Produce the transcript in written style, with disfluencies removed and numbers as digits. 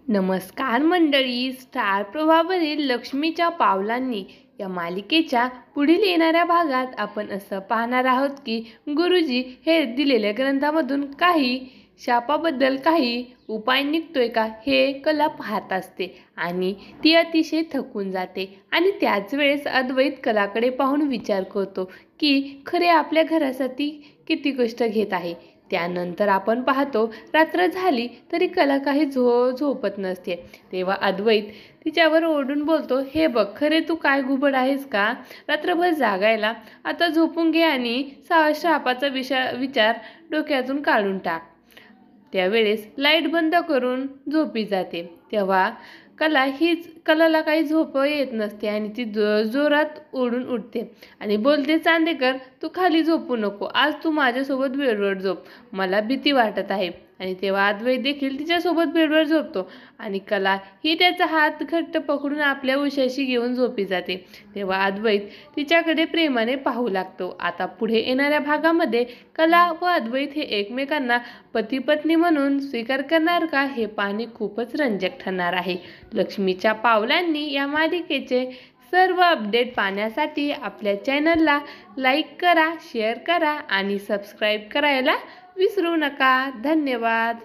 नमस्कार मंडळी. स्टार प्रवाहावरील लक्ष्मीच्या पावलांनी या मालिकेच्या पुढील येणाऱ्या भागात आपण असं पाहणार आहोत की गुरुजी हे दिलेल्या ग्रंथामधून काही शापाबद्दल काही उपाय निघतोय का हे कला पाहत असते आणि ती अतिशय थकून जाते आणि त्याच वेळेस अद्वैत कलाकडे पाहून विचार करतो की खरे आपल्या घरासाठी किती कष्ट घेत आहे. त्यानंतर आपण पाहतो रात्र झाली तरी कला काही झोपत नसते. तेव्हा अद्वैत तिच्यावर ओरडून बोलतो, हे बघ, खरे तू काय घुबड आहेस का रात्रभर जागायला? आता झोपून घे आणि शापाचा विचार डोक्यातून काढून टाक. त्यावेळेस लाईट बंद करून झोपी जाते. तेव्हा कलाला काही झोप येत नसते आणि ती जोरात ओढून उठते आणि बोलते, चांदेकर, तू खाली झोपू नको. आज तू माझ्यासोबत बेडवर झोप. मला भीती वाटत आहे. आणि तेव्हा अद्वैत देखील तिच्यासोबत बेडवर झोपतो आणि कला ही त्याचा हात घट्ट पकडून आपल्या उशाशी घेऊन झोपी जाते. तेव्हा अद्वैत तिच्याकडे प्रेमाने पाहू लागतो. आता पुढे येणाऱ्या भागामध्ये कला व अद्वैत हे एकमेकांना पती पत्नी म्हणून स्वीकार करणार का हे पाहणे खूपच रंजक ठरणार आहे. लक्ष्मीच्या पावलांनी या मालिकेचे सर्व अपडेट पाहण्यासाठी आपल्या चॅनलला लाईक करा, शेअर करा आणि सबस्क्राईब करायला विसरू नका. धन्यवाद.